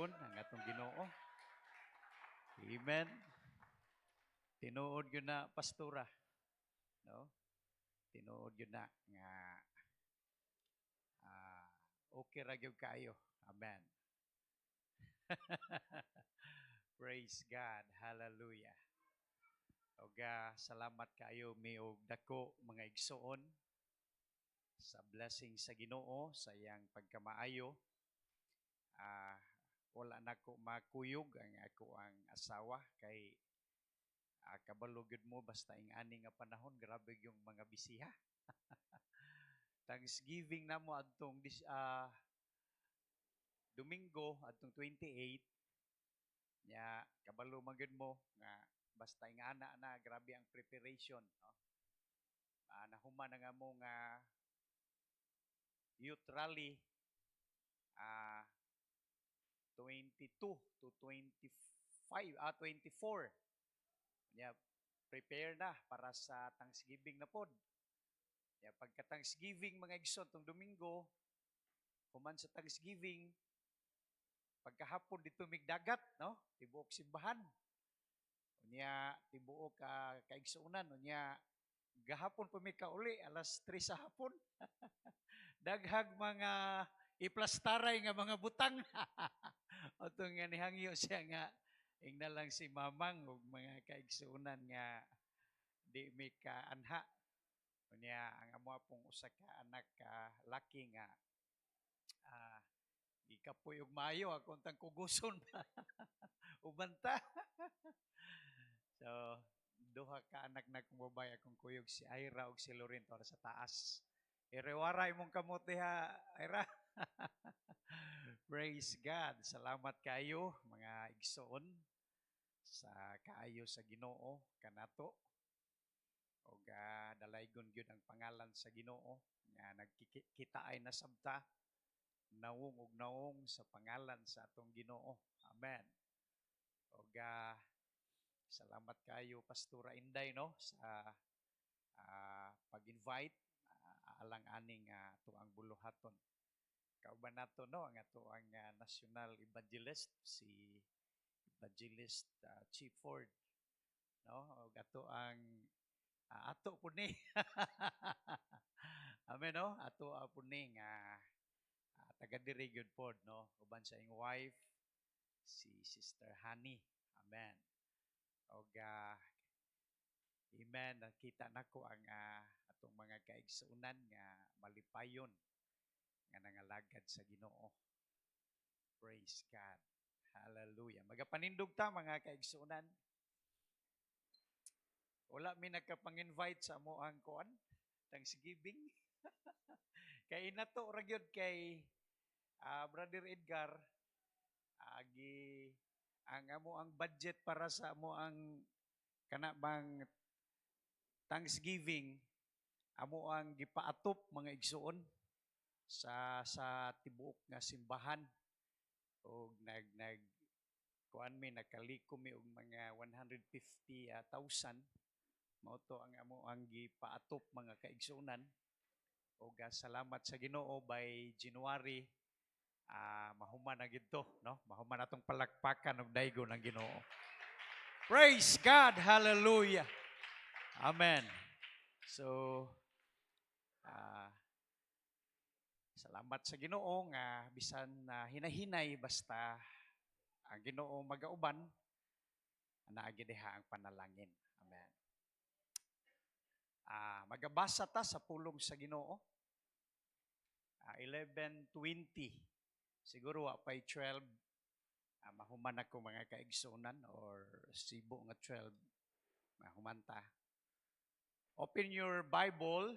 padayon ang atong Ginoo. Amen. Tinuod yun na pastora, no? Tinuod yun na nga ah, okay ra gyud kayo. Amen. Praise God. Hallelujah. Oga, salamat kayo mi og dako mga igsoon sa blessing sa Ginoo sa iyang pagkamaayo. Ah, wala na ko makuyog ang ako ang asawa kay kabalo gyud mo basta ing ani nga panahon grabe yung mga bisiha. Thanksgiving na mo adtong Domingo adtong 28 nya kabalo man gyud mo nga basta ing ana na grabe ang preparation, no? Nahuman na nga mo nga youth rally 22 to 25 24 nya prepare na para sa Thanksgiving na pod. Ya pagka Thanksgiving mga igsoon tong Domingo, human sa Thanksgiving, pagkahapon dito migdagat, no? Tibuok simbahan. Unya tibuok kaigsuunan unya gahapon pa mi kauli alas 3 sa hapon. Daghag mga iplastaray nga mga butang. Ato nga nihangyo siya nga ingna lang si mamang ug mga kaigsuunan nga di mi kaanha. Unya ang amo pong usa ka anak ka laki nga gikapoy og maayo akong tang kuguson pa. Ubanta. So, duha ka anak na kong babae akong kuyog si Ira ug si Loren para sa taas. Irewara imong kamot diha, Ira. Praise God. Salamat kayo mga igsoon sa kaayo sa Ginoo kanato. Og dalaygon gyud ang pangalan sa Ginoo nga nagkita ay nasabta nawong ug nawong sa pangalan sa atong Ginoo. Amen. Og salamat kayo Pastora Inday no sa pag-invite alang aning tuang buluhaton. Kauban nato no ang ato ang national evangelist si Evangelist Chief Ford no og ato ang ato po ni amen no ato po ni nga taga diri gyud pod no uban sa ing wife si Sister Honey. Amen. Og amen, nakita nako ang atong mga kaigsuunan nga malipayon nga nangalagad sa Ginoo. Praise God. Hallelujah. Magapanindog ta mga kaigsuunan. Wala mi nagkapang-invite sa mo ang kuan Thanksgiving. Kay nato ra gyud kay Brother Edgar ang amo ang budget para sa mo ang kana bang Thanksgiving amo ang gipaatop mga igsuon sa tibuok nga simbahan og nag kuan mi nakaliko mi og mga 150,000 mao to ang amo ang gipaatop mga kaigsuonan og salamat sa Ginoo by January mahuman na gid to no mahuman atong palakpakan og daygon ang Ginoo. Praise God. Hallelujah. Amen. So salamat sa Ginoo nga bisan hinahinay basta ang Ginoo magauban anaagi diha ang panalangin. Amen. Magabasa ta sa pulong sa Ginoo. 11:20. Siguro wa pay 12 mahuman ako mga kaigsunan or sibo nga 12 mahuman ta. Open your Bible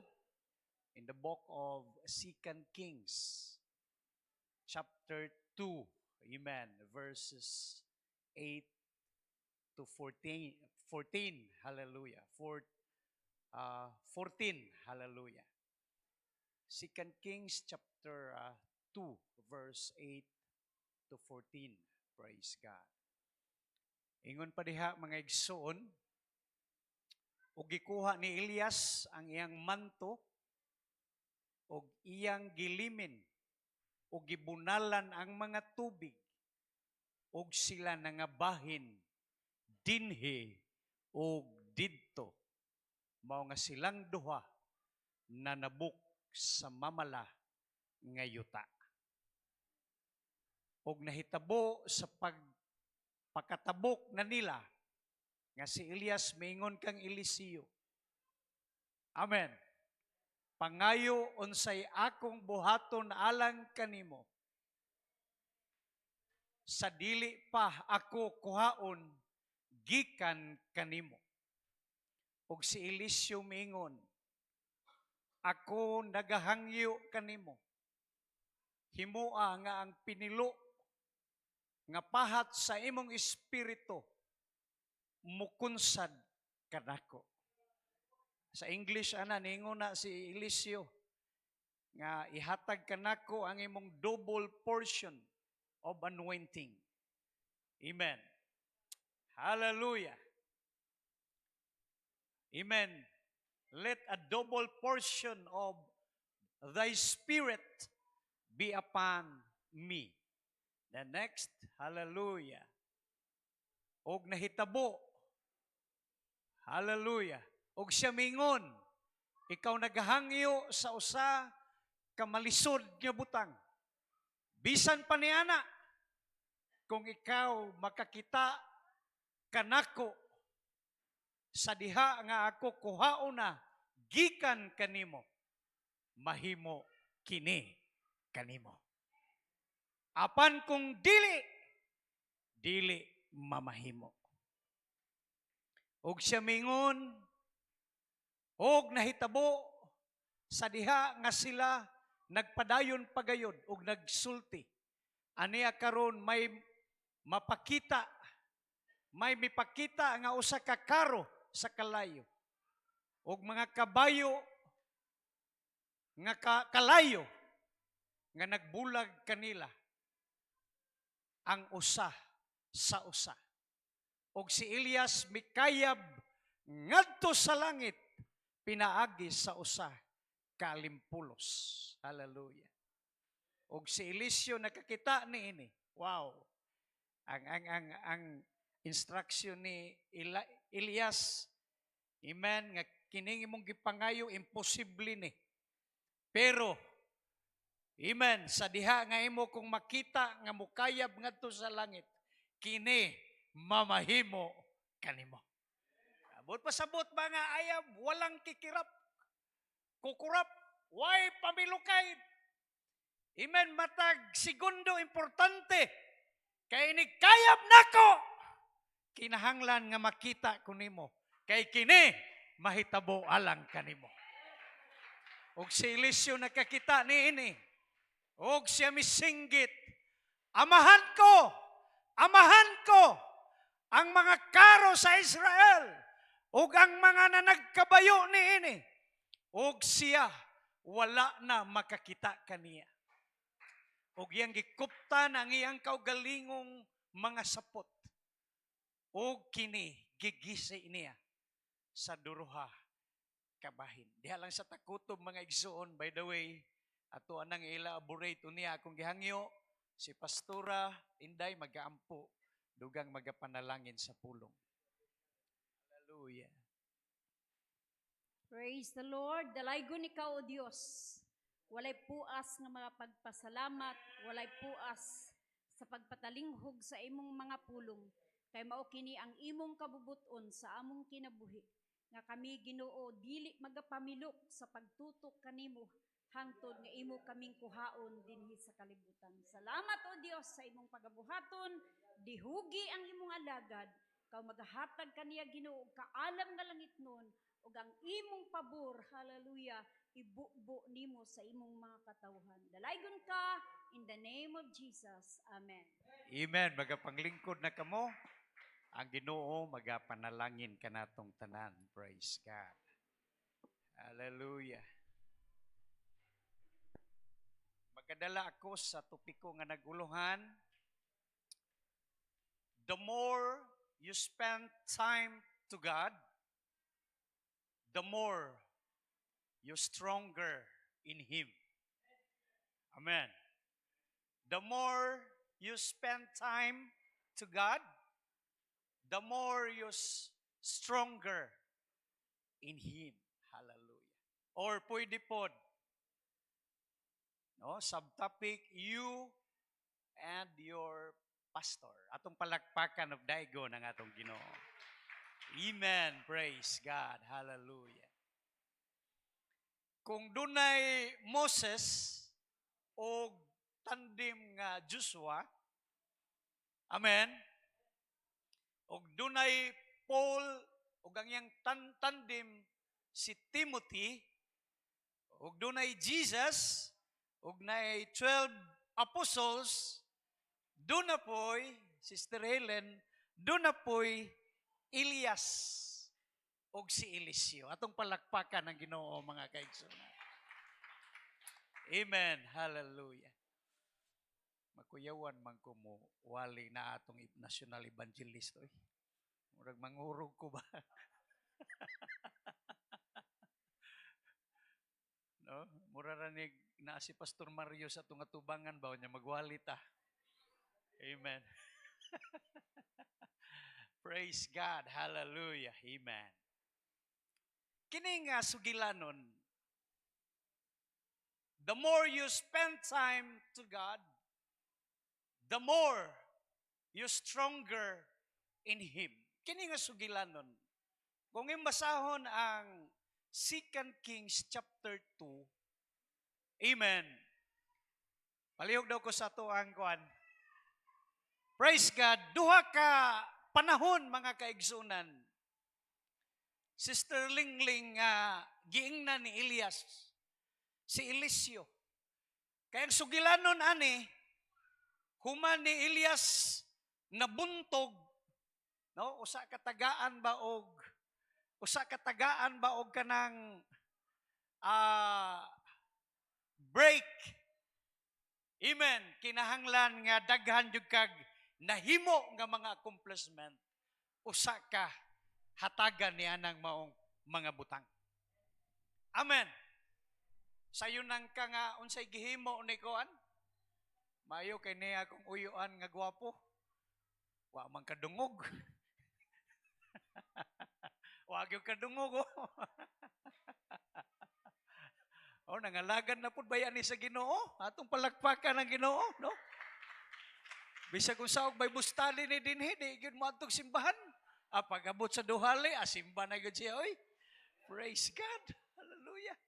in the book of 2 Kings chapter 2. Amen. Verses 8 to 14. Hallelujah. 14. Hallelujah. 2 Kings chapter 2 verse 8 to 14. Praise God. Ingon pa diha mga igsoon, ug gikuha ni Elias ang iyang manto ug iyang gilimin ug gibunalan ang mga tubig og sila nangabahin dinhi og didto. Mao nga silang duha na nabuk sa mamala nga yuta. Og nahitabo sa pagpakatabok na nila nga si Elias maingon kang Eliseo. Amen. Pangayo unsay akong buhaton alang kanimo. Sa dili pa ako kuhaon gikan kanimo. Og si Eliseo maingon, ako nagahangyo kanimo. Himoa nga ang pinilo nga pahat sa imong espiritu mukunsad kanako. Sa English ana ningon na si Eliseo nga ihatag kanako ang imong double portion of anointing. Amen. Hallelujah. Amen. Let a double portion of thy spirit be upon me. The next, hallelujah. Og nahitabo, hallelujah. Og siya mingon, ikaw naghangyo sa usa ka malisod nga butang. Bisan pa niana, kung ikaw makakita kanako sa diha nga ako kuhaon na gikan kanimo, mahimo kini kanimo. Apan kung dili mamahimo. Og siya mingon, og nahitabo sa diha nga sila nagpadayon pagayod og nagsulti. Aniya karon may mipakita nga usa ka karo sa kalayo. Og mga kabayo nga kalayo nga nagbulag kanila ang usa sa usa. Og si Elias mikayab ngadto sa langit pinaagi sa usa ka alimpulos. Hallelujah. Og si Eliseo nakakita niini. Wow. Ang instruction ni Elias, amen, nga kining imong gipangayo imposible ni. Pero amen, sa diha nga imo kung makita nga mukayab ngadto sa langit, kini mamahimo kanimo. Abot pasabot mga ayab, walang kikirap, kukurap, way pamilukay. Amen, matag segundo importante. Kay ini kayab nako. Kinahanglan nga makita kunimo. Kay kini mahitabo alang kanimo. Og si Eliseo nakakita niini. Og siya misinggit, amahan ko ang mga karo sa Israel, og ang mga nanagkabayo niini, og siya wala na makakita kaniya. Og iyang gikuptan ang iyang kaugalingong mga sapot, og kini gigisi niya sa duruha kabahin. Diha lang sa takutob mga igsoon, by the way, ato anang elaborate niya akong gihangyo, si Pastora Inday magaampo, dugang magapanalangin sa pulong. Hallelujah. Praise the Lord. Dalaygon ikaw, O Diyos. Walay puas nga mga pagpasalamat, walay puas sa pagpatalinghog sa imong mga pulong. Kay mao kini ang imong kabubuton sa among kinabuhi. Nga kami Ginoo dili magapamilok sa pagtutok kanimo hangtod nga imo kaming kuhaon dinhi sa kalibutan. Salamat O Dios sa imong pagabuhaton, dihugi ang imong alagad, kaw magahatag kaniya Ginoo kaalam nga langitnon ug ang imong pabor, hallelujah, ibubo nimo sa imong mga katawhan. Dalaygon ka in the name of Jesus. Amen. Amen. Magapanglingkod na kamo. Ang Ginoo magapanalangin kanatong tanan. Praise God. Hallelujah. Magadala ako sa topiko nga naguluhan. The more you spend time to God, the more you're stronger in Him. Amen. The more you spend time to God, the more you're stronger in Him. Hallelujah. Or pwede pod, no? Subtopic, you and your pastor. Atong palakpakan of daigo ng atong Ginoo. Amen. Praise God. Hallelujah. Kung dunay Moses o tandem nga Joshua, amen, o dunay Paul o ganyang tandem si Timothy, o dunay Jesus, o dunay 12 apostles, doon na po'y, Sister Helen, doon na po'y Elias o si Eliseo. Atong palakpakan ng Ginoo, mga kaigsunan. Amen. Hallelujah. Makuyawan man ko mo, wali na atong national evangelist. Oy. Murag mangurog ko ba? No? Mura ranig na si Pastor Mario sa itong atubangan ba niya magwali ta. Amen. Praise God. Hallelujah. Amen. Kini nga sugilanon, the more you spend time to God, the more you stronger in Him. Kini nga sugilanon. Kung imbasahon ang 2 Kings chapter 2, amen. Palihog daw ko sa to ang kuan. Praise God. Duha ka panahon, mga kaigsunan. Sister Lingling, giingnan ni Elias, si Eliseo. Kaya ang sugilanon ani, human ni Elias nabuntog, no? Usa katagaan ba og kanang break. Amen. Kinahanglan nga daghan jud kag nahimo nga mga accomplishment. Usa ka hatagan ni anang maong mga butang. Amen. Sayo nang ka nga unsay gihimo ni kuan? Mayo kay niya akong uyuan nga gwapo. Wa man kadungog. Wa gyud kadungog oh. Oh, nangalagan na pud bayan ni sa Ginoo. Atong palakpakan ng Ginoo, no? Bisag usa og may bustali ni dinhi, di gyud mo atong simbahan. Pag-abot sa duhali, simba na gyud siya, oy. Praise God. Hallelujah.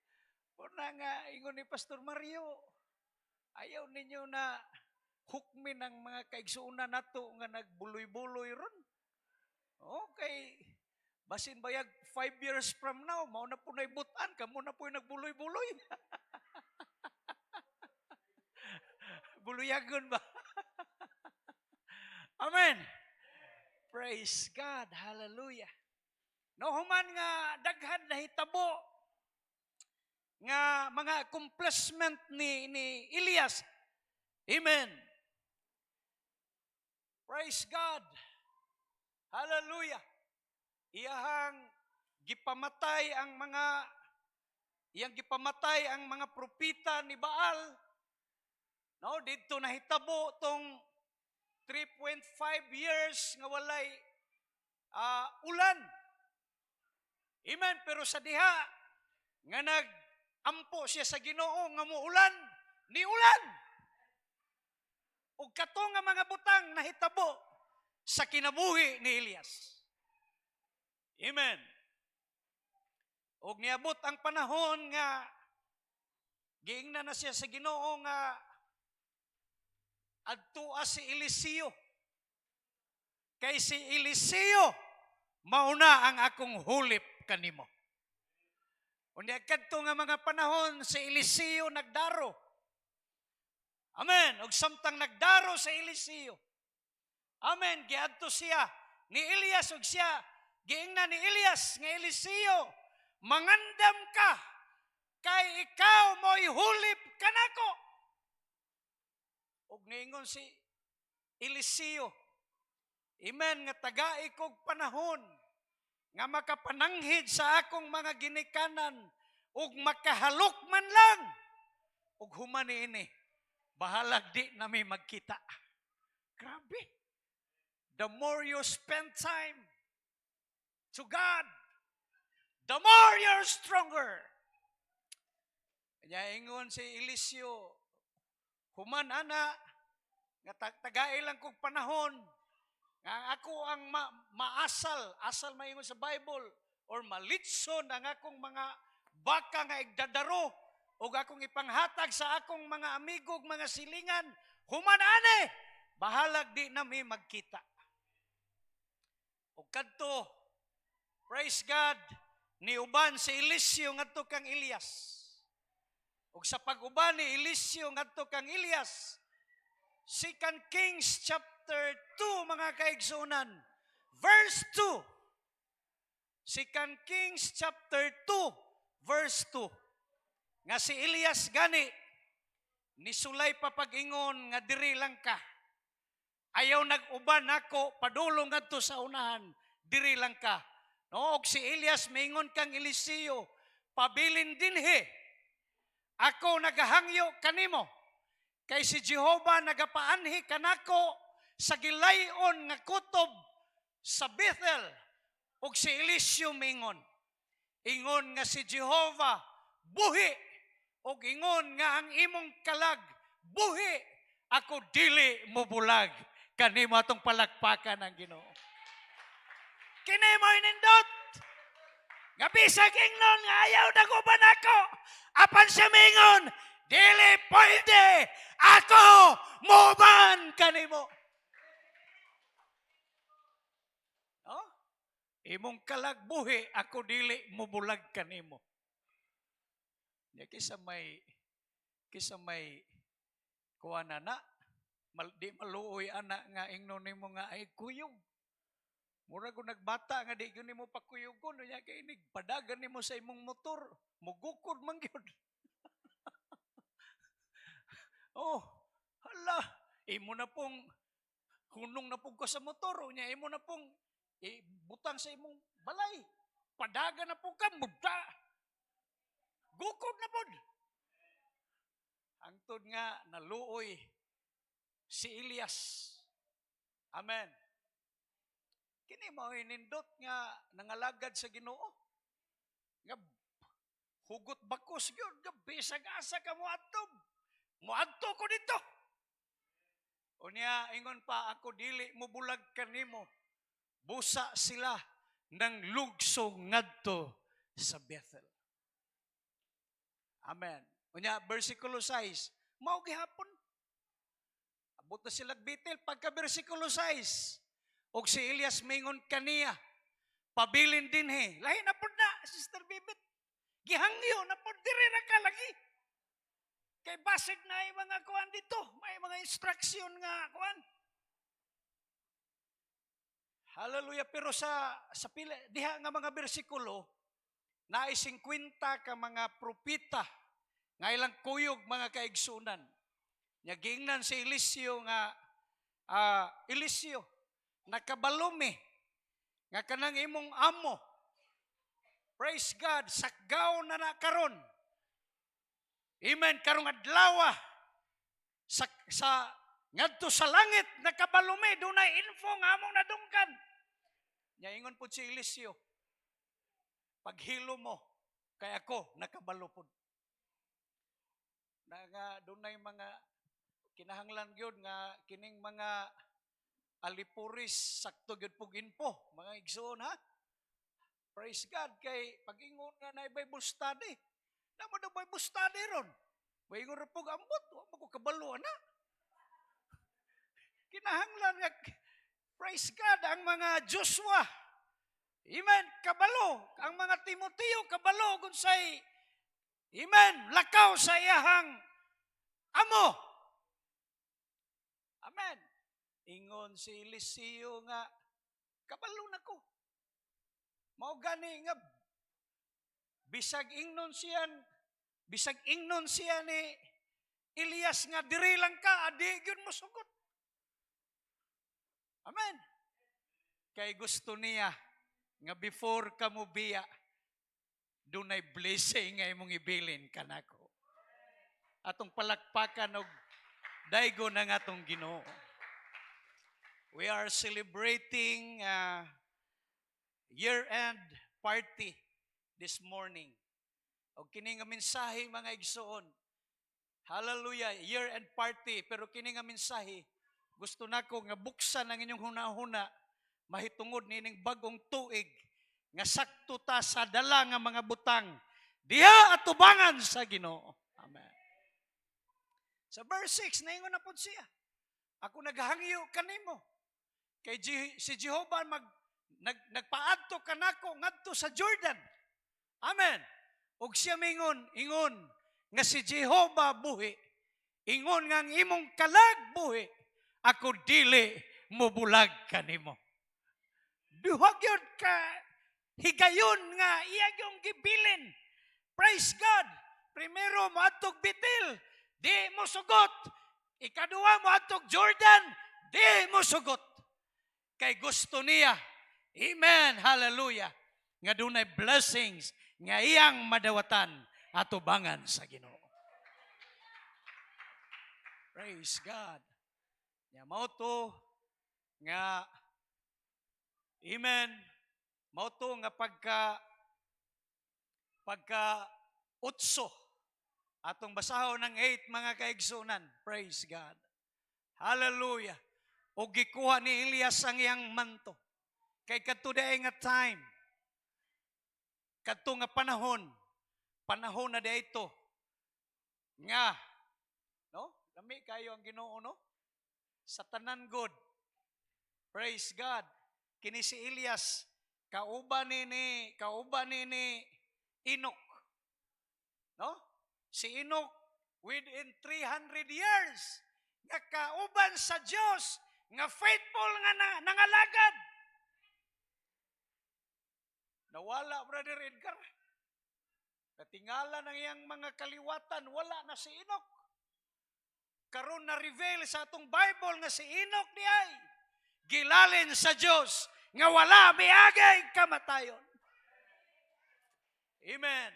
Una nga ingon ni Pastor Mario, ayaw ninyo na hukmin ang mga kaigsuunan nato nga nagbuloy-buloy ron. Okay. Basin bayag 5 years from now, mao na po na ibutan, kamo na po yung nagbuloy-buloy. Buluyagon ba? Amen. Praise God. Hallelujah. No, human nga daghan na hitabo nga mga accomplishment ni Elias. Amen. Praise God. Hallelujah. Iyang gipamatay ang mga propeta ni Baal. No, dito nahitabo tong 3.5 years nga walay ulan. Amen. Pero sa diha nga nag-ampo siya sa Ginoo nga muulan, ni ulan. Ug kato nga mga butang nahitabo sa kinabuhi ni Elias. Amen. Og niabot ang panahon nga giingnan na siya sa Ginoo nga adtua si Eliseo. Kay si Eliseo mauna ang akong hulip kanimo. Unya kadto nga mga panahon si Eliseo nagdaro. Amen. Og samtang nagdaro sa Eliseo. Amen. Giadto siya ni Elias og siya giingnan ni Elias nga Eliseo, mangandam ka kay ikaw mo'y hulip kanako. Og niingon si Eliseo, amen, nga tagai kog panahon nga makapananghid sa akong mga ginikanan ug makahalok man lang. Ug human ini, bahalag di na may magkita. Grabe. the more you spend time to God, the more you're stronger. Kanya ingon si Eliseo, human ana, nga tagay lang kong panahon, nga ako ang asal maingon sa Bible, or malitson ang akong mga baka nga igdadaro, o akong ipanghatag sa akong mga amigog, mga silingan, human ani, bahalag di nami magkita. O kadto, praise God, niuban si Eliseo ngadto kang Elias. Ug sa pag-uban ni Eliseo ngadto kang Elias, 2 Kings chapter 2 mga kaigsunan, verse 2. 2 Kings chapter 2 verse 2. Nga si Elias gani nisulay pa pag-ingon nga diri lang ka. Ayaw nag-uban nako padulong ngadto sa unahan, diri lang ka. No, og si Elias maingon kang Eliseo, pabilin dinhi. Ako nagahangyo kanimo. Kay si Jehova nagapaanhi kanako sa gilayon nga kutob sa Bethel. Og si Eliseo mingon, ingon nga si Jehova buhi, og ingon nga ang imong kalag buhi, ako dili mo bulag. Kanimo atong palakpakan ang Ginoo. Kini mo inindot nga bisag ingnon nga ayaw naguban ako, apan siya mingon, dili pwede ako muban kanimo. No? Imong kalagbuhi, ako dili mo bulag kanimo. Kisa may kuana na, di maluoy ana nga ingnon nimo nga ay kuyog. Mura ko nagbata nga di gyud nimo pakuyugon, nya kay inig padagan nimo sa imong motor, mugukod man gyud. Oh, hala, imo na pong hunong na pong ko sa motor, nya imo na pong butang sa imong balay. Padagan na po ka, muda. Gukod na po. Hangtod nga naluoy si Elias. Amen. Kini mao inindot nga nangalagad sa Ginoo. Nga hugot bakos gyud, nga bisag asa ka moadto. Moadto ko dito. Unya ingon pa, ako dili mo bulag kanimo. Busa sila ng lugso ngadto sa Bethel. Amen. Unya bersikulo 6, mao gihapon. Abot na sila Bethel pagka bersikulo 6. Og si Elias mingon kaniya, pabilin dinhi. Lahi na pud na, Sister Bibit. Gihangyo na pud diri ra ka lagi. Kay basig na ay mga kuan dito, may mga instruction nga kuan. Hallelujah. Pero sa pila diha nga mga bersikulo, naay 50 ka mga propita nga ilang kuyog mga kaigsunan. Nya giingnan si Eliseo nga Eliseo nakabalumi nga kanang imong amo. Praise God, sakgaw na karon. Amen, karong adlaw sa ngadto sa langit nakabalumi dunay info nga among nadungkan. Nya ingon pud si Eliseo, paghilo mo kay ako nakabalo pud. Nga dunay mga kinahanglan gyud nga kining mga alipuris sakto gyud pug info, mga igsoon ha. Praise God, kay pag-ingon nga na Bible study, namo na Bible study ron. Waingon ra pug ambot, wa mo ko kabalo na. Kinahanglan nga, praise God, ang mga Joshua, amen, kabalo, ang mga Timoteo, kabalo, gunsay, amen, lakaw sa iyahang amo. Amen. Ingon si Eliseo nga, kabalo na ko. Mao gani nga, bisag ingnon siya ni Elias nga diri lang ka, adi gyud mo sugot. Amen. Kay gusto niya nga before ka mo biya, dunay blessing nga imong ibilin kanako. Atong palakpakan og daygo na nga atong Ginoo. We are celebrating year-end party this morning. O kini nga mensahe mga igsoon. Hallelujah, year-end party. Pero kini nga mensahe, gusto nako nga buksan ang inyong hunahuna mahitungod nining bagong tuig nga sakto ta sa dala nga mga butang diha atubangan sa Ginoo. Amen. Sa verse 6 naingon na pud siya. Ako naghangyo kanimo. Kay si Jehovah nagpaadto kanako ngadto sa Jordan. Amen. Ug siya ingon nga si Jehovah buhi. Ingon nga ang imong kalag buhi. Ako dili mo bulag kanimo. Duha gyud ka higayon nga iya yung gibilin. Praise God. Primero mo atog Betel, di mo sugot. Ikaduha mo atog Jordan, di mo sugot. Kay gusto niya. Amen. Hallelujah. Nga dunay blessings nga iyang madawatan atubangan sa Ginoo. Praise God. Nya mao to nga amen. Mao to nga pagka utso atong basahon ng 8 mga kaigsunan. Praise God. Hallelujah. O gikuha ni Elias ang iyang manto. Kay kadto daay nga time. Kadto nga panahon na dayto nga no? Lami kayo ang Ginoo no? Sa tanan good. Praise God. Kini si Elias kauban ni Enoch. No? Si Enoch within 300 years nga kauban sa Dios nga faithful nga nangalagad. Nawala, Brother Edgar. Natingala ng iyang mga kaliwatan, wala na si Enoch. Karon na-reveal sa atong Bible nga si Enoch di ay gilalin sa Dios nga wala miagay kamatayon. Amen.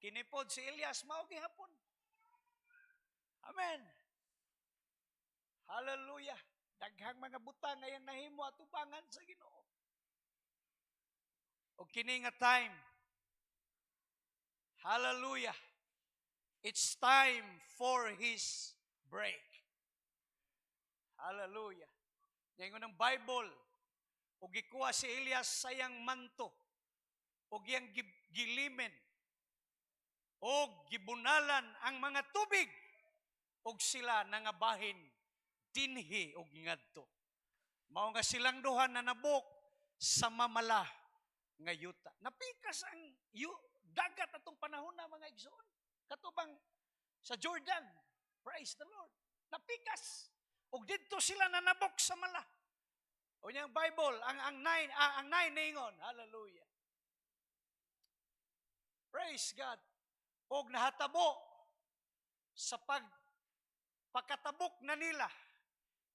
Kinipod si Elias mao gihapon. Amen. Hallelujah. Daghang mga butang nga iyang nahimo atubangan sa Ginoo. O kini nga time. Hallelujah. It's time for His break. Hallelujah. Ngayon ng Bible, o gikuha si Elias sa iyang manto, o giyang gilimen, o gibunalan ang mga tubig, o sila nangabahin dinhi o ngadto. Mao nga silang duha na nabok sa mamala nga yuta. Napikas ang dagat atong panahon na mga igsoon. Katubang sa Jordan. Praise the Lord. Napikas. Ug didto sila nanabok sa mala. O niyang Bible, ang nine ningon. Hallelujah. Praise God. Ug nahatabo sa pagkatabok na nila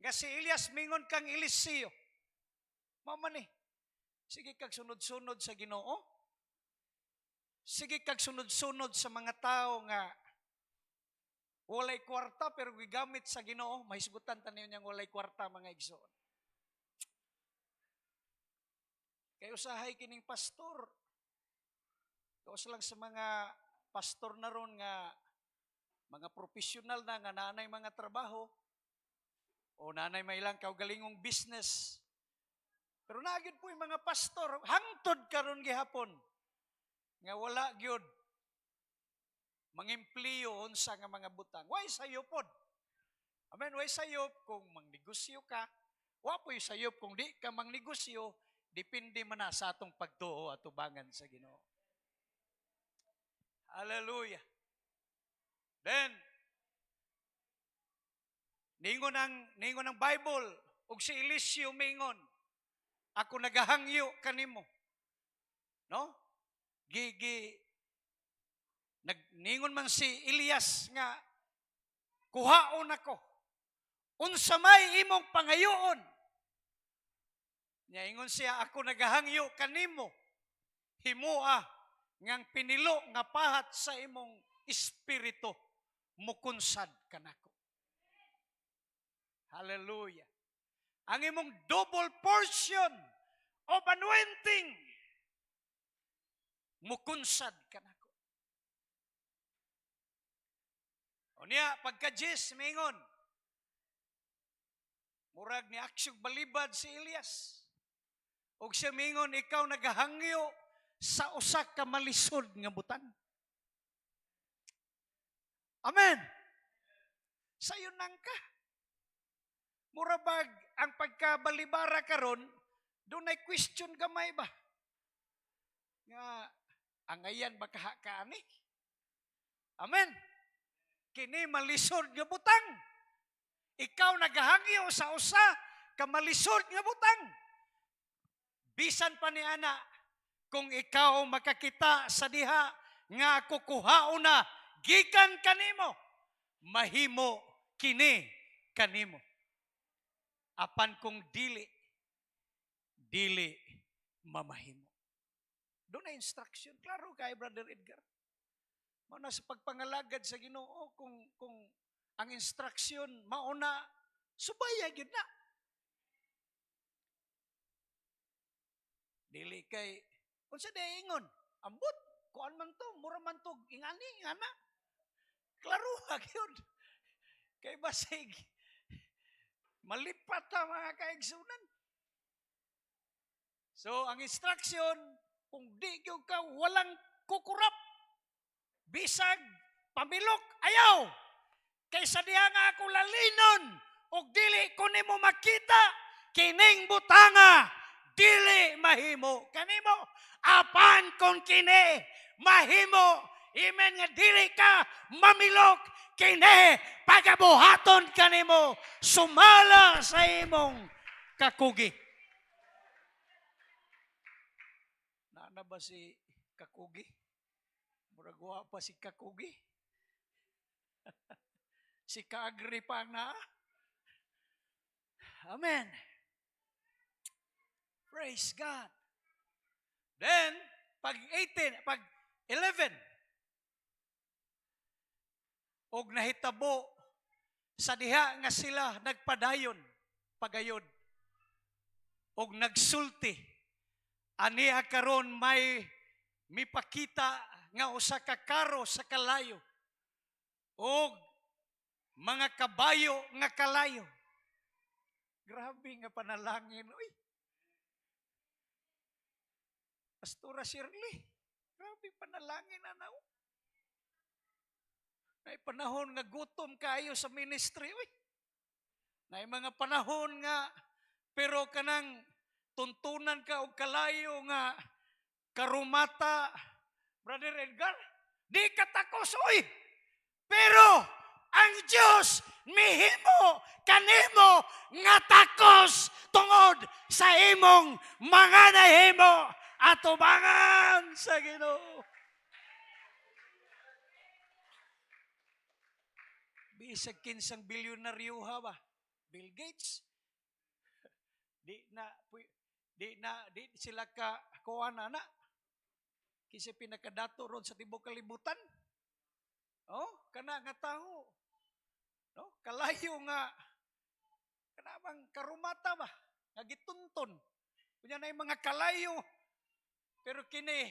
nga si Elias mingon kang Eliseo. Mao man sige kag sunod-sunod sa Ginoo. Sige kag sunod-sunod sa mga tao nga walay kwarta pero gigamit sa Ginoo. Mahisgutan ta niyo niyang walay kwarta mga igsoon. Kay usahay kining pastor. Kaos lang sa mga pastor na ron nga mga profesional na nga nanay mga trabaho o nanay may ilang kaugalingong business. Pero naagid po yung mga pastor, hangtod karon gihapon nga wala gyud mangimpliyo unsa nga mga butang. Why sayo pod? Amen, why sayo kung mangnegosyo ka? Wa po'y sayo kung di ka mangnegosyo, depende man na sa atong pagtuo at tubangan sa Ginoo. Hallelujah. Then, ningon ang Bible, ug si Eliseo mingon, ako nagahangyo kanimo. No? Ningon man si Elias nga, kuhaon ako. Unsa may imong pangayoon. Nya ingon siya, ako nagahangyo kanimo. Himua ngang pinilo nga pahat sa imong espiritu mukunsad kanako. Hallelujah. ang imong double portion of anointing, mukunsad ka nako. O niya, pagka-Jis, mingon, murag ni aksyog balibad si Elias. O siya mingon, ikaw nagahangyo sa usak ka malisod nga butang. Amen. Sayon nang ka. Murabag ang pagkabalibara karon, doon ay question gamay ba? Nga, ang ayan baka kaani? Amen. Kini malisod nga butang. Ikaw nagahangyo sa usa ka malisod nga butang. Bisan pa ni ana, kung ikaw makakita sa diha nga kukuhao na gikan kanimo, mahimo kini kanimo. Apan kung dili mamahimo. Doon na instruction. Klaro kay Brother Edgar. Mauna sa pagpangalagad sa Ginoo, kung ang instruction mauna, subaya gyud na. Dili kay, kung sa ingon, ambot, kuan man to, mura man to, ingani, ingana. Klaro gyud. Kay basig, malipat ta mga kaigsunan. So, ang instruction, kung di gyud ka walang kukurap, bisag, pamilok, ayaw. Kaysa diha nga ako lalinon, og dili ko nimo makita, kining butanga, dili mahimo kanimo. Apan kung kini, mahimo, imen nga dili ka mamilok, kini, pagabuhaton kanimo, sumala sa imong kakugi. Na ba si kakugi? Muragwa pa si kakugi? Si kaagri pa na? Amen. Praise God. Then, pag 18, pag 11, og nahitabo sa diha nga sila nagpadayon, pagayod, og nagsulti, aniya karon may mipakita nga usa ka karo sa kalayo og mga kabayo nga kalayo. Grabe nga panalangin. Uy. Pastora Shirley, grabe panalangin anaw. Nay panahon nga gutom kayo sa ministry. Uy. Nay mga panahon nga pero kanang tuntunan ka og kalayo nga karumata, Brother Edgar, di ka takos, uy. Pero ang Diyos mihimo kanimo nga takos tungod sa imong mga nahimo atubangan sa Ginoo. Bisag kinsang bilyonaryo ba? Bill Gates. Di sila ka kuana na. Kasi pinakadato ron sa tibok kalibutan. Oh, kana nga taho. No, kalayo nga kanabang karumata ba? Nga gitunton. Kunya na mga kalayo. Pero kini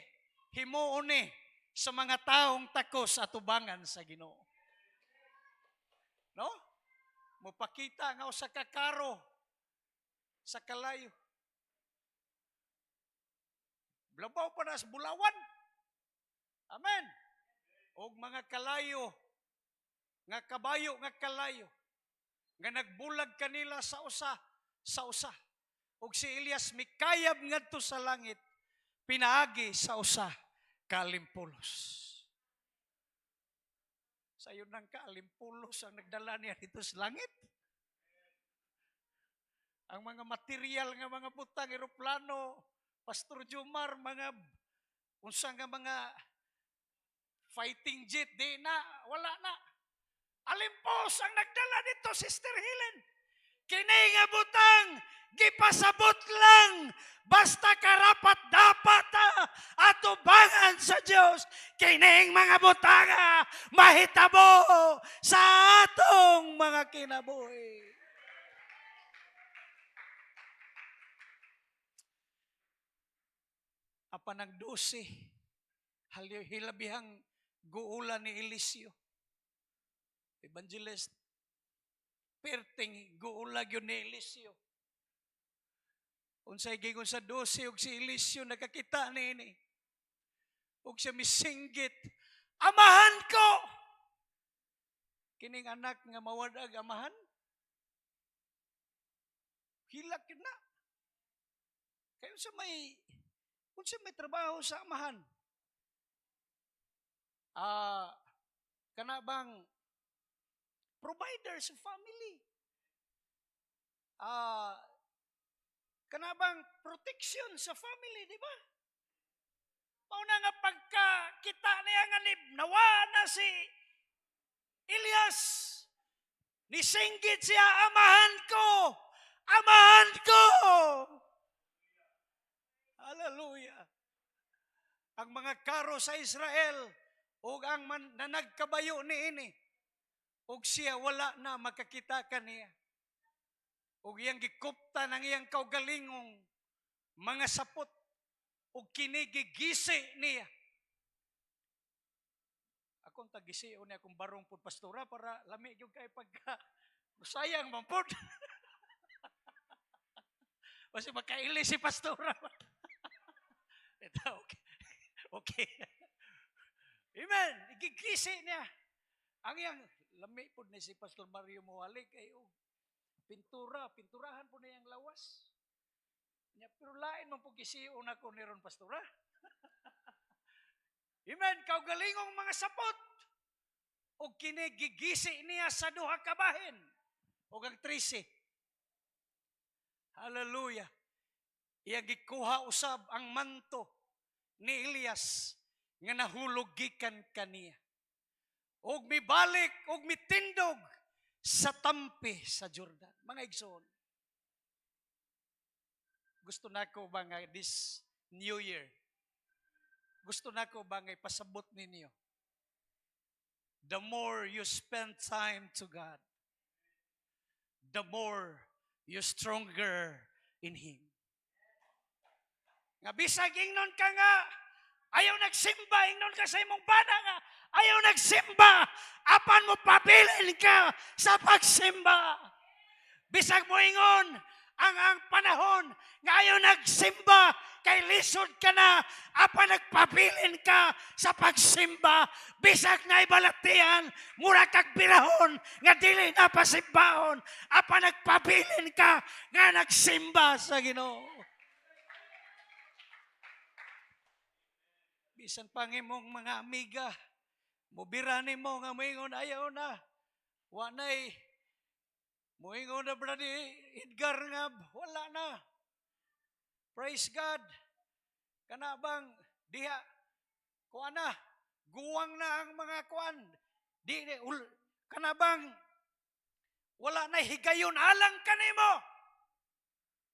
himuon ni sa mga taong takos at tubangan sa Ginoo. No? Mupakita nga usa ka karo sa kalayo. Blabaw pa na sa bulawan. Amen. Og mga kalayo, nga kabayo, nga kalayo, nga nagbulag kanila sa usa. Og si Elias mikayab ngadto sa langit, pinaagi sa usa kalimpulos. Sayo nang kalimpulos ang nagdala niya dito sa langit. Ang mga material nga mga butang, eroplano, Pastor Jomar, mga unsa nga mga fighting jet, di na, wala na. Alimpos ang nagdala dito, Sister Helen. Kini nga butang, gipasabot lang, basta karapat dapat atubangan sa Dios. Kining mga butanga mahitabo sa atong mga kinabuhi. apan ang 12 hilabihang guula ni Eliseo. Evangelist perting guula gyud ni Eliseo. Unsay gingon sa 12 ug si Eliseo nakakita niini. Ug siya misinggit, amahan ko. Kining anak nga mawadag amahan. Hilak yun na. Kaya unsa may trabaho sa amahan. Kana bang provider sa family. Kana bang protection sa family, di ba? Mauna nga pagkakita niya nga nawa na si Elias. Nisinggit siya, amahan ko! Amahan ko! Hallelujah! Ang mga karo sa Israel, o ang nanagkabayo niini, o siya wala na makakita kaniya. O iyang gikupta ng iyang kaugalingong mga sapot, o kinigigisi niya. Akong tagisiyo niya akong barong po pastora para lami yung kay pagka sayang man po. Kasi magkaili si pastora. Okay. Okay. Amen. Igigisi niya. Ang iyang lami po ni si Pastor Mario Muhalik kayo. Pinturahan po na yung lawas. Pero lain mong po gisiyo na ko ni Ron pastora. Amen. Kaugalingong mga sapot. O kinigigisi niya sa duha ka bahin. O ang 13. Hallelujah. Iya gikuha usab ang manto ni Elias nga nahulog gikan kaniya. Og mibalik og mitindog sa tampi sa Jordan. Mga igsoon. Gusto nako ba nga this New Year? Gusto nako ba nga ipasabot ninyo? The more you spend time to God, the more you stronger in Him. Nga bisag ingnon ka nga, ayaw nagsimba, ingnon ka sa imong bana nga, ayaw nagsimba, apan mo pabilin ka sa pagsimba. Bisag mo ingon, ang panahon nga ayaw nagsimba, kay lisod ka na, apan nagpabilin ka sa pagsimba, bisag na ibalatian, mura kag birahon, nga dili na pasimbahon, apan nagpabilin ka, nga nagsimba sa Ginoo. Bisan pangimong mga amiga, mubirani mo nga moingon ayaw na, wanay, moingon na Brother Edgar nga, wala na. Praise God. Kana bang diha kuan na guwang na ang mga kuan. Kana bang wala na higayon alang kanimo.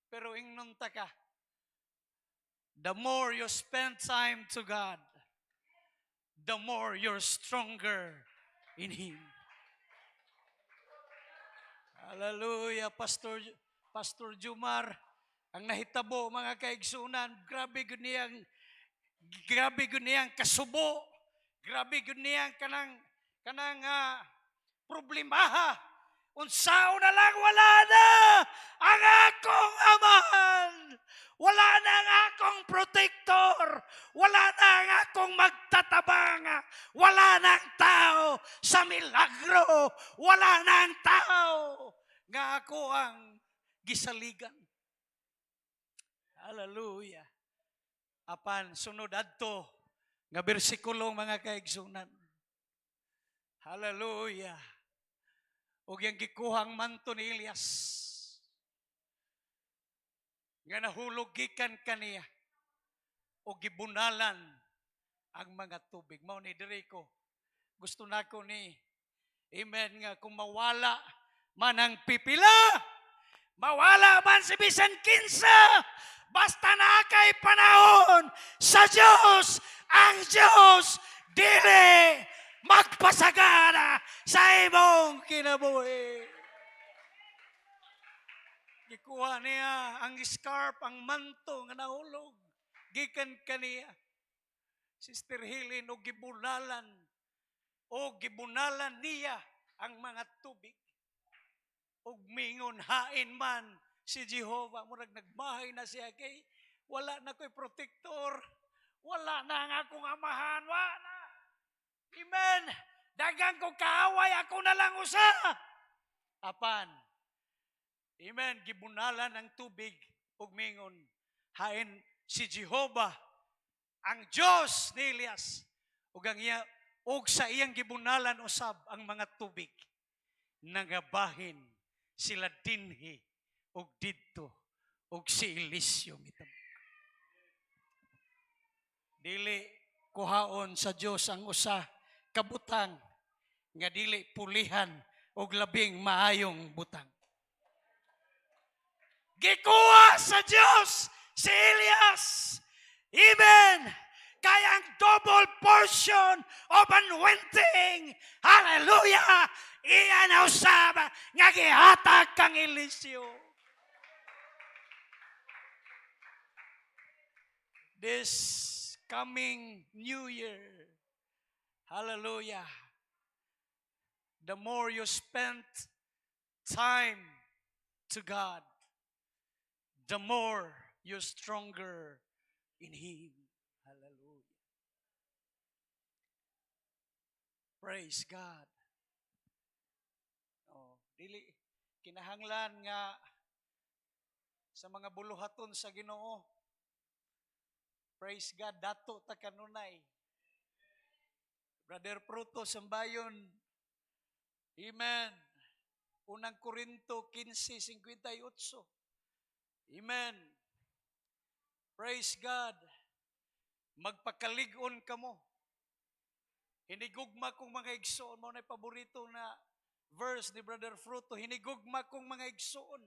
Pero ingnon ta ka. The more you spend time to God, the more you're stronger in Him. Hallelujah, Pastor Jumar. Ang nahitabo mga kaigsunan, grabe gud niyang kasubo, grabe gud niyang kanang problemaha. Unsaon na lang wala na ang akong amahan. Wala na ang akong protector. Wala na ang akong magtatabang. Wala na ang tao sa milagro. Wala na ang tao nga ako ang gisaligan. Hallelujah. Apan sunod adto nga bersikulo mga kaigsunan. Hallelujah. Og yang gikuhang manto ni Elias nga nahulog gikan kaniya og gibunalan ang mga tubig. Mao ni diri ko gusto nako ni amen nga kung mawala man ang pipila, mawala man si bisan kinsa, basta na kay panahon sa Diyos, ang Diyos dili magpasagana sa imong kinabuhi. Gikuha niya ang scarf, ang manto nga nahulog gikan kaniya. Sister Helen, gibunalan niya ang mga tubig. Ug mingon hain man si Jehovah, murag nagmahay na siya kay wala na ko'y protector, wala na ang akong amahan, wala na. Amen. Dagang ko kaaway, ako na lang usa. Apan, amen, gibunalan ang tubig ug mingon hain si Jehovah, ang Diyos ni Elias, ug sa iyang gibunalan usab ang mga tubig, nangabahin sila dinhi ug didto ug si Eliseo mitabo. Dili kuhaon sa Dios ang usa ka butang nga dili pulihan og labing maayong butang. Gikuha sa Dios si Elias. Amen. Kaya ang double portion of anointing. Hallelujah. Iyan na usab nga gihatag kang Eliseo. This coming New Year, hallelujah, the more you spend time to God, the more you're stronger in Him. Hallelujah. Praise God. Dili kinahanglan nga sa mga buluhaton sa Ginoo. Praise God, dato ta kanunay. Brother Pruto Sambayon. Amen. Unang Korinto 15:58. Amen. Praise God. Magpakalig-on kamo. Hinigugma kong mga igsoon mo na paborito na verse ni Brother Fruto. Hinigugma kong mga igsoon.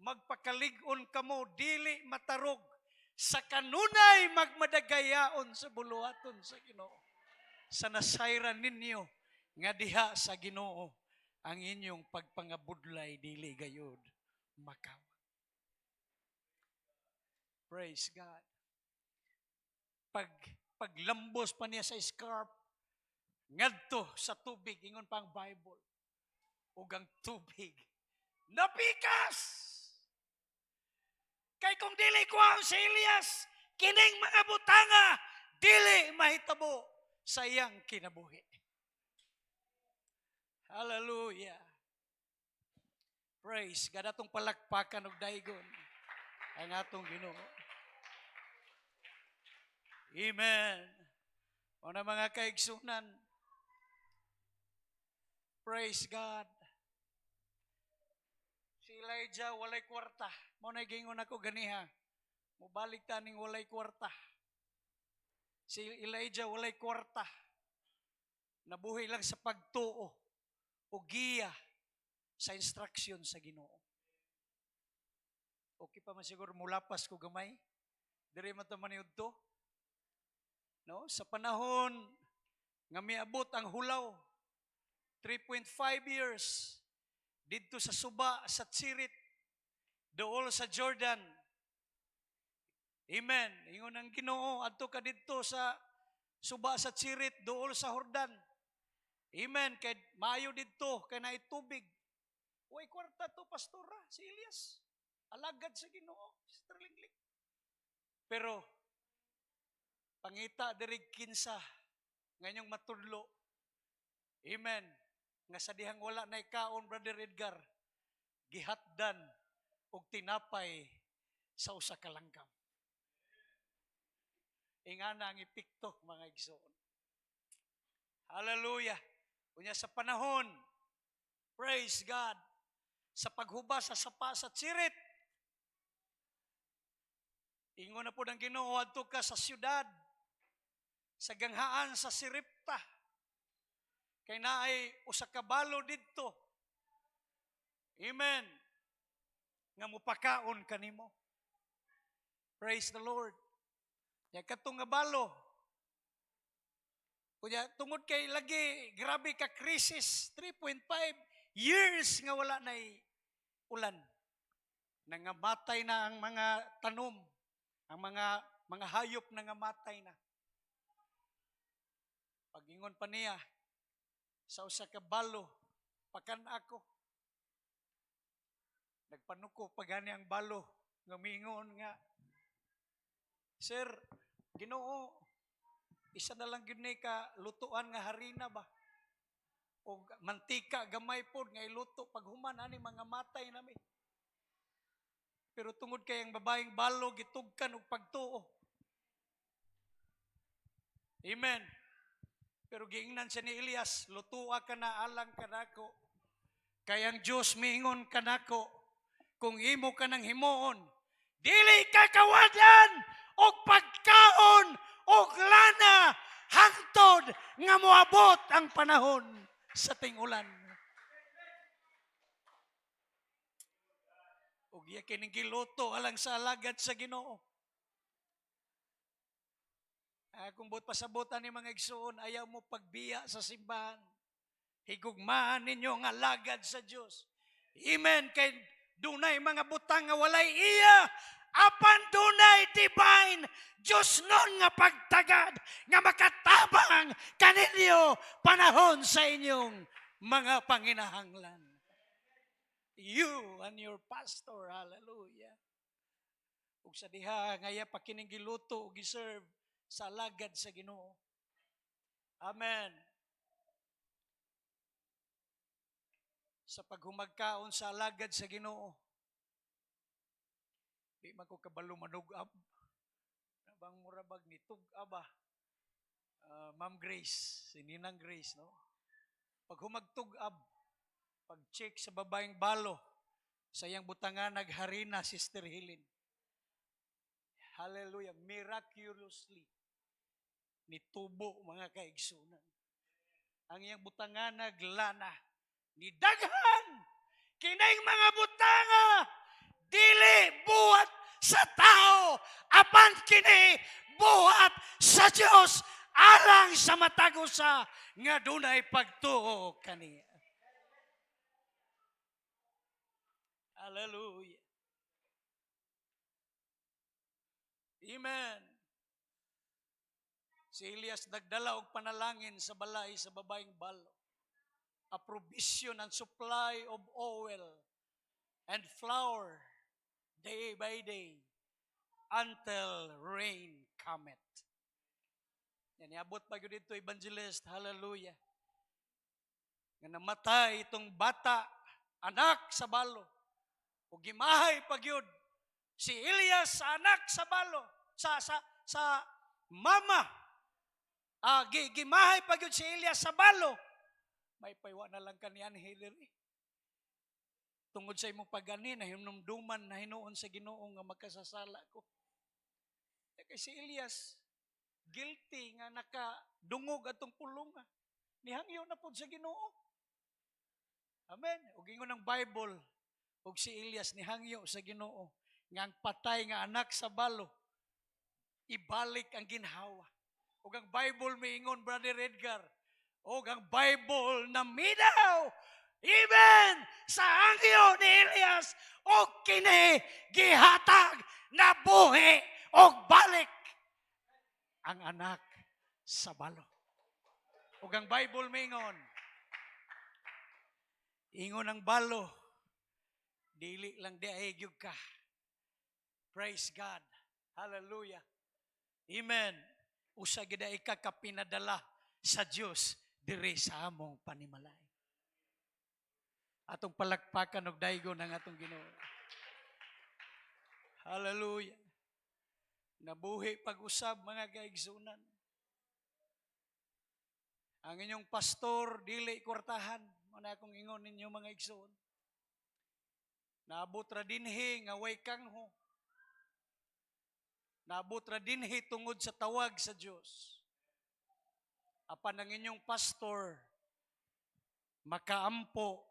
Magpakalig-on kamo, dili matarog. Sa kanunay magmadagayaon sa buluhaton sa Ginoo. Sa nasayran ninyo nga diha sa Ginoo ang inyong pagpangabudlay dili gayud makaw. Praise God. Paglambos pa niya sa scarf, ngadto sa tubig, ingon pa ang Bible, ug ang tubig napikas. Kay kung dili ko ang si Elias, kining mga butanga, dili mahitabo sa iyang kinabuhi. Hallelujah. Praise God. Atong palakpakan og daygon ang atong Ginoo. Amen. O na mga kaigsunan, praise God. Si Elijah walay kwarta. Mo na gingon ako ganiha. Mubalik ta ning walay kwarta. Si Elijah walay kwarta. Nabuhi lang sa pagtuo o giya sa instruction sa Ginoo. Okay pa man siguro mulapas ko gamay. Diri man ta maniud to. No, sa panahon nga miabot ang hulaw 3.5 years didto sa suba sa Tsirit, dool sa Jordan. Amen. Ingon ang Ginoo adto ka didto sa suba sa Tsirit, dool sa Jordan. Amen. Kay maayo didto kay naay tubig. Way kwarta to pastora si Elias. Alagad sa Ginoo, Sister Lingling. Pero pangita diri kinsa nganyong matudlo. Amen. Nga sa dihang wala na ikaon, Brother Edgar, gihatdan og tinapay sa usa ka langgam. Ingana ang epekto mga igsoon. Hallelujah. Unya sa panahon, praise God, sa paghubas sa sapa sa Tsirit, ingon na po ng Ginoo adto ka sa siyudad, sa ganghaan sa Siripta. Kay naay usa ka balo didto. Amen. Nga mupakaon kanimo. Praise the Lord. Ya katong nga balo. Kunya tungod kay lagi grabe ka krisis, 3.5 years nga wala nay ulan. Nangamatay na ang mga tanom, ang mga mga hayop na nga matay na. Pagingon pa niya, sa usa ka balo, pakan ako. Nagpanuko pagani ang balo, nga mingon nga, Sir, Ginoo, isa na lang gid ni ka lutuan nga harina ba? O mantika gamay pod nga iluto pag human ani mga matay nami. Pero tungod kay ang babaeng balo gitugkan og pagtuo. Amen. Pero giingnan siya ni Elias, lutua ka na alang kanako. Kay ang Diyos miingon kanako, kung imo ka nang himuon, dili ka kawadan og pagkaon og lana hangtod nga moabot ang panahon sa ting-ulan. Ug iya kining giluto alang sa alagad sa Ginoo. Kung buot pasabutan ni mga igsoon, ayaw mo pagbiya sa simbahan. Higugmaan ninyo ang alagad sa Diyos. Amen. Kay dunay mga butang nga walay iya, apan dunay divine Diyos nun nga pagtagad, nga makatabang kaninyo panahon sa inyong mga panginahanglan. You and your pastor, hallelujah. Ug sa diha, ngaya pa kining giluto ug giserve sa alagad sa Ginoo. Amen. Sa paghumagkaon sa alagad sa Ginoo, di man ko kabalo manugab. Nabang murabag ni tug-aba. Ma'am Grace, si Ninang Grace, no? Pag humagtug-ab, pag-check sa babaeng balo, sa iyang butangan nagharina, Sister Helen. Hallelujah. Miraculously, nitubo mga kaigsunan. Ang iyang butangan naglana, ni daghan, kinaing mga butanga, dili buhat sa tao, apan kini buhat sa Dios alang sa matagusa nga dunay pagtuo kaniya. Hallelujah. Amen. Si Elias nagdala og panalangin sa balay sa babaeng balo. A provision and supply of oil and flour day by day until rain cometh. Yan, iabot pa yun dito, evangelist, hallelujah. Nga namatay itong bata, anak sa balo. O gimahay pag yun, si Elias sa anak sa balo, sa mama. Gimahay pag yun si Elias sa balo. May paywa na lang kaniyan, Hillary. Tungod sa imong pagani, na hinumduman na hinuon sa Ginoo nga magkasasala ko. Kay si Elias, guilty nga nakadungog atong pulunga. Nihangyo na po sa Ginoo. Amen. Ug ingon ng Bible, ug si Elias nihangyo sa Ginoo nga ang patay nga anak sa balo ibalik ang ginhawa. Ug ang Bible miingon, Brother Edgar, ug ang Bible na minaw, amen, sa hangyo ni Elias, ug kini gihatag na buhi ug balik ang anak sa balo. Ug ang Bible miingon, ingon ang balo, dili lang diaygyug ka. Praise God. Hallelujah. Amen. Usa gid ka kapinadala sa Dios diri sa among panimalay. Atong palakpakan og daygon ang atong Ginoo. Hallelujah. Nabuhi pag-usab mga kaigsunan. Ang inyong pastor dili kwartahan, mana akong ingon ninyo mga igsoon. Naabot ra dinhi nga way kangho. Naabot ra dinhi tungod sa tawag sa Dios. Apan ang inyong pastor makaampo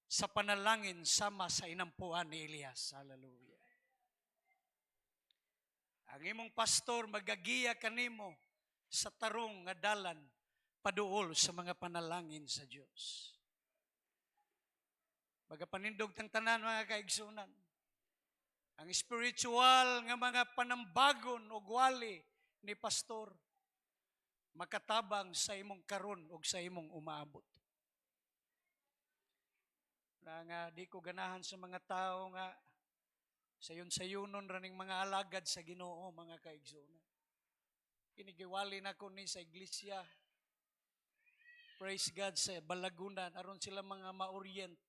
sa panalangin sama sa inampuan ni Elias. Hallelujah. Ang imong pastor magagiya kanimo sa tarong nga dalan paduol sa mga panalangin sa Dios. Magapanindog tang tanan mga kaigsunan. ang spiritual nga mga panambagon o wali ni pastor makatabang sa imong karon ug sa imong umaabot. Na nga di ko ganahan sa mga tao nga sayon-sayonon raning mga alagad sa Ginoo, mga kaigsunan. Kinigiwali na ko ni sa iglesia. Praise God sa Balagunan aron sila mga ma-orient.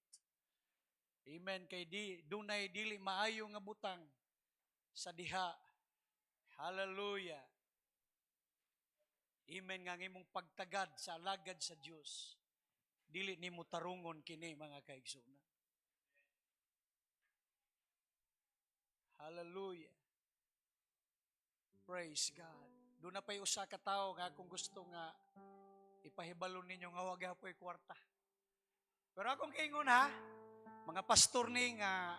Amen kay dunay dili maayo nga butang sa diha. Hallelujah. Amen nga imong pagtagad sa alagad sa Dios. Dili nimo tarungon kini, mga kaigsunan. Hallelujah. Praise God. Doon na pa'y usa ka tao nga kung gusto nga ipahibalo ninyo nga wag hapoy kwarta. Pero akong kaingon ha, mga pastor ni nga,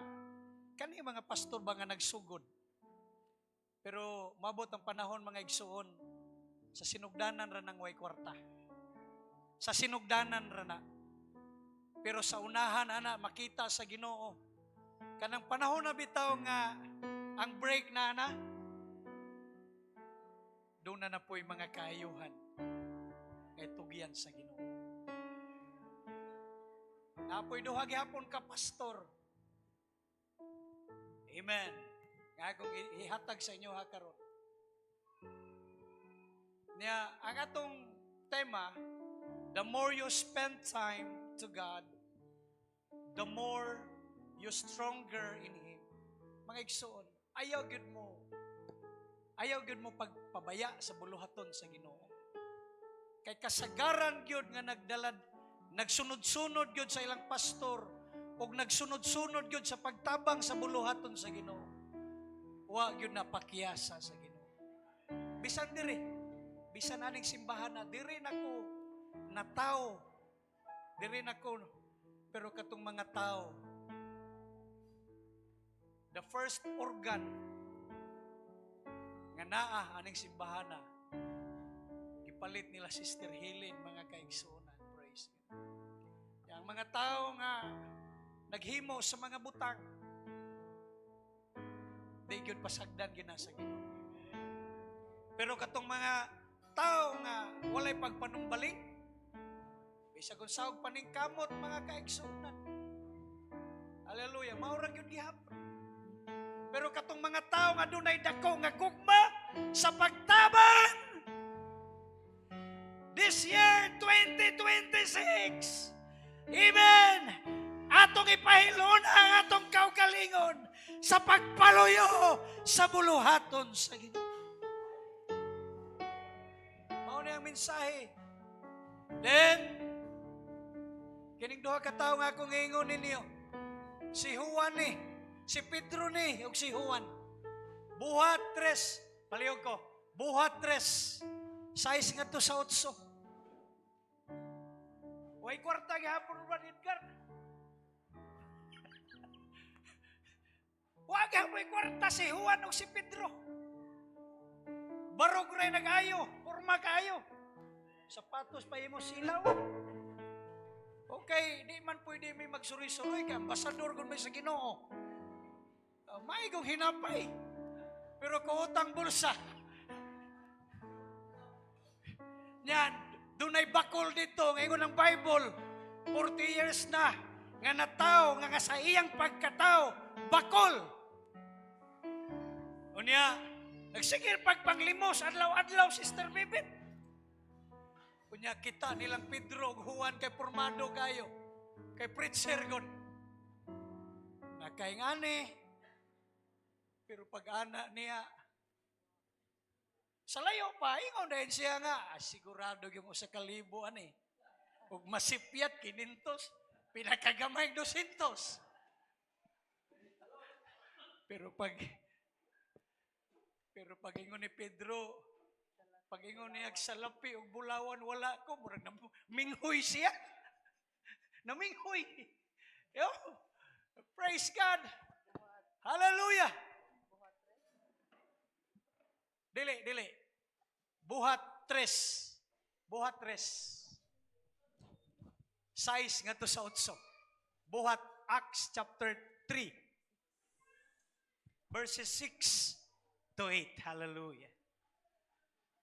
kani mga pastor ba nga nagsugod? Pero mabot ang panahon mga igsuon, sa sinugdanan ra nang way kwarta. Sa sinugdanan ra na. Pero sa unahan ana makita sa Ginoo. Kanang panahon na bitaw nga ang break na ana, doon na po'y mga kaayuhan kay tugyan sa Ginoo. Napoy duha gihapon ka pastor. Amen. Nga akong ihatag sa inyo ha karon. Niya, ang atong tema, the more you spend time to God, the more you stronger in Him. Mga igsoon, ayaw gud mo pagpabaya sa buluhaton sa Ginoo. Kay kasagaran gyud nga nagsunod-sunod gyud sa ilang pastor ug nagsunod-sunod gyud sa pagtabang sa buluhaton sa Ginoo. Wa gyud napakyasa sa Ginoo. Bisan aning simbahan na diri nako nataw. Diri nako pero katong mga tao, the first organ nga naa aning simbahana gipalit nila Sister Helen, mga kaigsunan. Praise God. Yang mga tao nga naghimo sa mga butang di gyud pasagdan ginasa Ginoo. Pero katong mga tao nga walay pagpanumbaling, bisag kung sawag paning kamot, mga kaigsunan. Hallelujah, maurang yun gihapon. Pero katong mga tao nga dunay dako nga gugma sa pagtabang, this year 2026, amen, atong ipahilon ang atong kaugalingon sa pagpaluyo sa buluhaton sa Ginoo. Mao na ang mensahe. Then kining duha ka tawo nga akong ingon ninyo, si Juan ni, si Pedro ni, ug si Juan. Buhat 3, palihog ko, buhat 3, 6 nga to sa 8. Way kwarta gihapon Brad Edgar. Wag way kwarta si Juan ug si Pedro. Barog ray nag-ayo, porma kaayo. Sapatos pa imo silaw. Okay, di man pwede may magsuri-suroy ka. Ambasador kung may sa Ginoo. Maigong hinapay. Pero kautang bulsa. Yan, dunay bakol dito. Ngayon ng Bible, 40 years na. Nga natao, nga sa iyang pagkatao, bakol. Unya, nagsigil pagpanglimos, adlaw-adlaw, Sister Bibit. Kunya kita nilang Pedro ug Juan kay formado kayo. Kay preacher god. Nakay ngani. Pero pag ana niya sa layo pa ingon dahil siya nga sigurado yung 1,000 ani. Ug masipyat 500, pinakagamay 200. Pero pag ingon ni Pedro, pag ingon niya sa lapi o bulawan, wala ko. Murag naminghoy siya. Naminghoy. Yo, praise God. Hallelujah. Dili. Buhat 3. Buhat 3. 6 nga to sa 8. Buhat Acts chapter 3. verses 6 to 8. Hallelujah.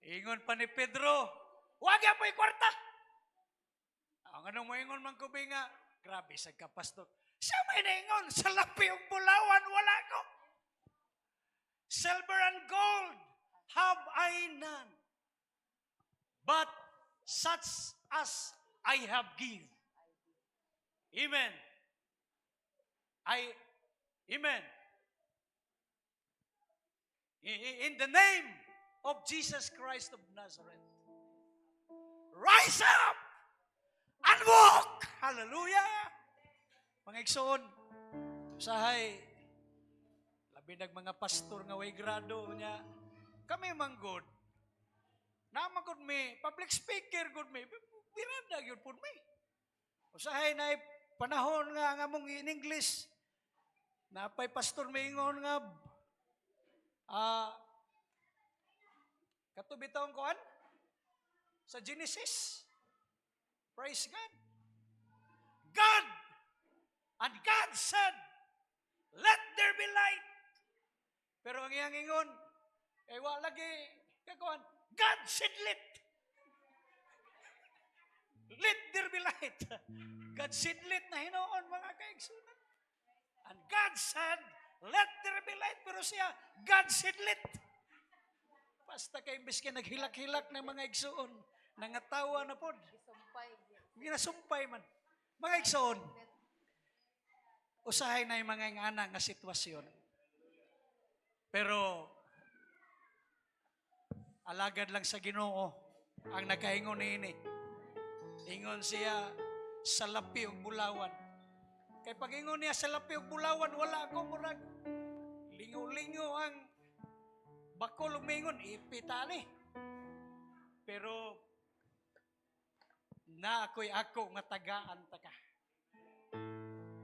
Ingon pa ni Pedro, huwag yan po kwarta. Ang anong mo ingon man kubi nga, grabe sa kapastor. Siya may naingon, sa lapi og bulawan, wala ko. Silver and gold have I none, but such as I have give. Amen. Amen. In the name of Jesus Christ of Nazareth, rise up and walk. Hallelujah. Mga igsoon, usahay, labi nag mga pastor nga way grado niya, kami man good. Naman good me, public speaker good me, biranda yun po me. Usahay na panahon nga mong in English, napay pastor may ingon nga, katubitawang kuan, sa Genesis, praise God. God, and God said, let there be light. Pero ang iyang ingon, wala lagi, kakuan, God said lit. Let there be light. God said lit na hinoon mga kaigsunan. And God said, let there be light. Pero siya, God said lit. Basta kay imbes ka naghilak-hilak ng mga igsuon, nangatawa na pod. Ginasumpay man. Mga igsuon, usahay na yung mga ingana nga sitwasyon. Pero, alagad lang sa Ginoo ang nakaingon ini. Ingon siya sa lapi og bulawan. Kay pag ingon niya sa lapi og bulawan, wala ako murag lingo-lingo ang bakol umingon, ipitali. Pero na ako'y ako nga tagaan taka.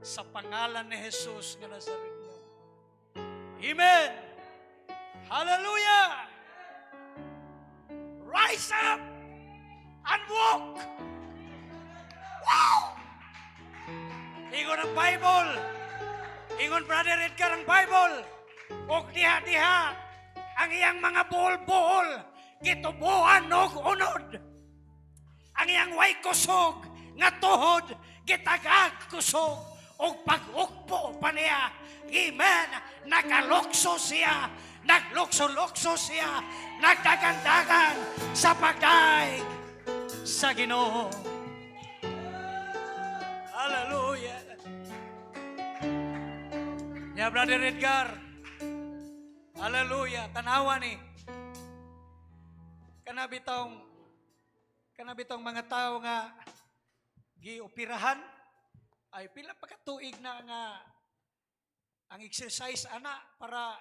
Sa pangalan ni Jesus nga Nazareno. Amen. Hallelujah. Rise up and walk. Wow! Ingon ang Bible. Ingon Brother Edgar ang Bible. Og diha-diha ang iyang mga buhol-buhol gitubuan og unod. Ang iyang way kusog nga tuhod gitagag kusog og pag-ukpo pa niya. Amen. Nakalukso siya. Naglukso-lukso siya. Nagdagandagan sa pagdaig sa Ginoo. Hallelujah. Ya, Brother Edgar. Hallelujah. Tanawa ni. Kanabitong mga tao nga gioperahan ay pila pagkatuig na nga ang exercise ana para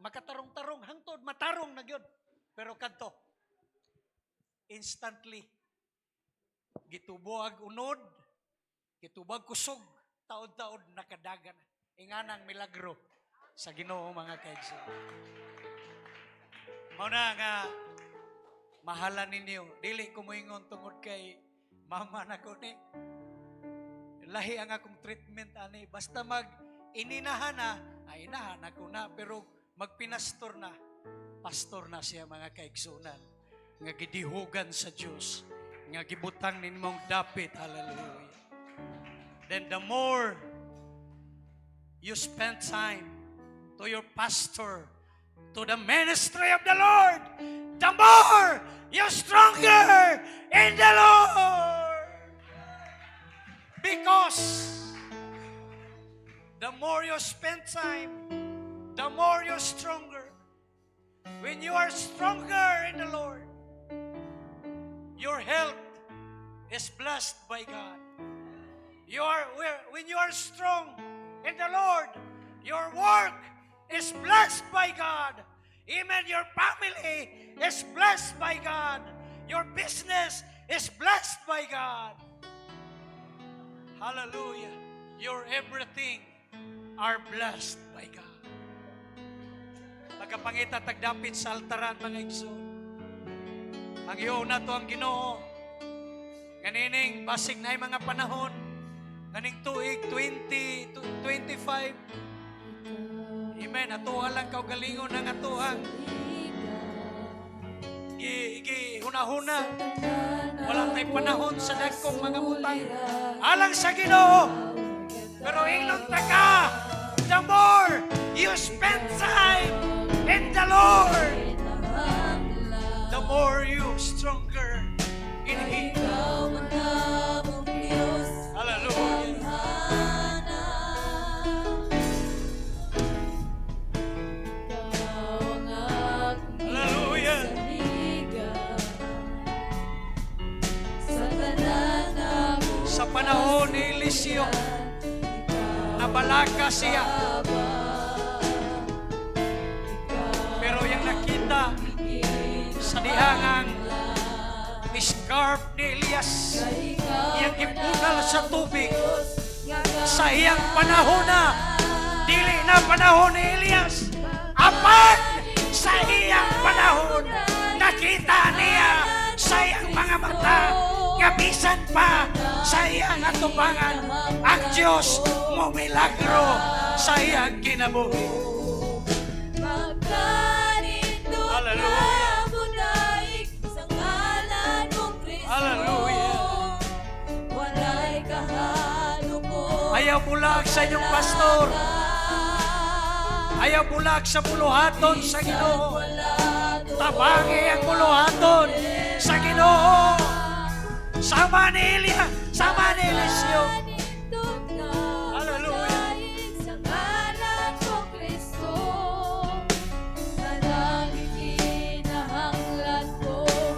makatarong-tarong hangtod matarong na gyud. Pero kadto instantly gitubuag unod, gitubag kusog, taod-taod nakadagan. Inganang milagro sa Ginoo mga kaigsoon. Mao na nga mahalan ninyo. Dili ko moingon tungod kay mama na ko ni. Lahi ang akong treatment ani. Basta ininahan na, ay inahan ako na. Pero magpinastor na, pastor na siya mga kaigsunan. Nga gidihugan sa Diyos. Nga gibutang ninmong dapit. Hallelujah. Then the more you spend time to your pastor, to the ministry of the Lord, the more you're stronger in the Lord. Because the more you spend time, the more you're stronger. When you are stronger in the Lord, your health is blessed by God. When you are strong in the Lord, your work is blessed by God. Amen. Your family is blessed by God. Your business is blessed by God. Hallelujah. Your everything are blessed by God. Pagkapangita tagdapit sa altaran mga igsoon. Ang iyo na to ang Ginoo. Ganining basig na mga panahon. Ganing tuig 20 to 25. Amen. Atuha lang kaugalingon ng atuhang. Hunahuna. Walang tay panahon sa dagkong mga butang. Alang sa Ginoo. Pero ingon ta ka, the more you spend time in the Lord, the more you stronger in Him. Hallelujah. Hallelujah. Sa panahon ni Eliseo, nabalaka siya. Pero yung nakita sa dihangang scarf ni Elias, yung ipunal sa tubig, sa iyang panahon na, dili na panahon ni Elias, apan sa iyang panahon, nakita niya sa iyang mga mata, nga bisan pa sa iyang atubangan, ang Diyos mo milagro sa iyang kinabuhi. Hallelujah. Hallelujah. Ayaw bulag sa inyong pastor. Ayaw bulag sa buluhaton sa Ginoo. Tabangi ang buluhaton sa Ginoo. Sama ni Elia, sama ni Eliseo. Hallelujah.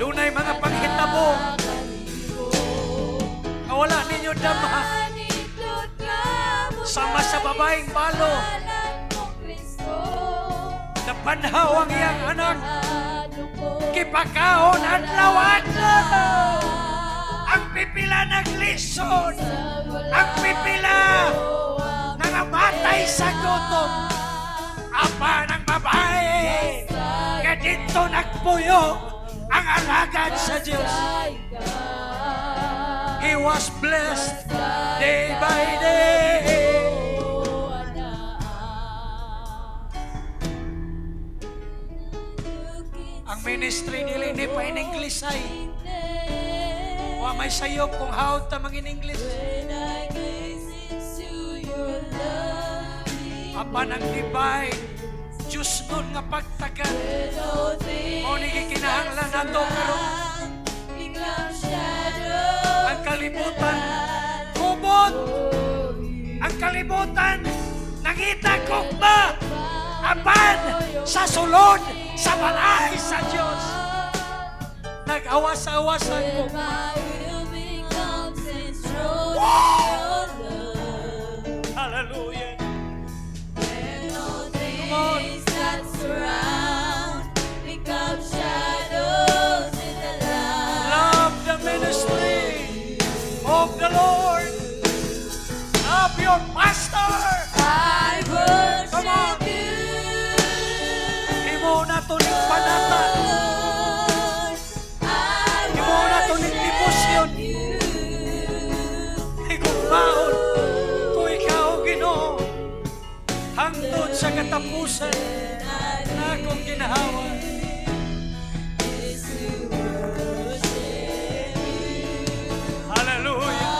Dunay mga panghitabo na wala ninyo dama. Sama sa babaeng balo, napanhaw ang iyang anak, kipakaon adlaw-adlaw. Ang pipila naglisod, ang pipila nangamatay sa gutom. Apa ng babae, kaya dito nagpuyo ang alagad sa Diyos. He was blessed day by day. Ang ministry nila hindi pa in English ay wa may sayop kung how ta mangin English. Apan ang divine Diyos nun nga pagtagan o nikikinahanglan nato pero ang kalibutan kubot, ang kalibutan nangita kugma, apan sa sulod sa balay sa Diyos nag-awas-awasan ko. Wow! Hallelujah. Come on. Love the ministry of the Lord. Love your pastor. Come on. Imo na to ning panata. Imo na to ning devotion. Igugmaon ko ikaw, Ginoo, hangtod sa katapusan na akong ginahawa. Hallelujah.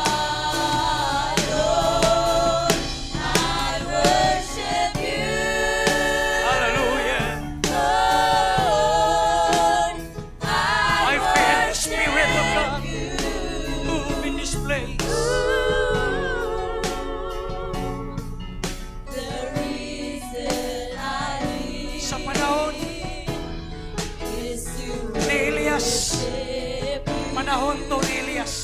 Hallelujah. I feel the Spirit of God move in this place. Sa panahon ni Elias, panahon to ni Elias,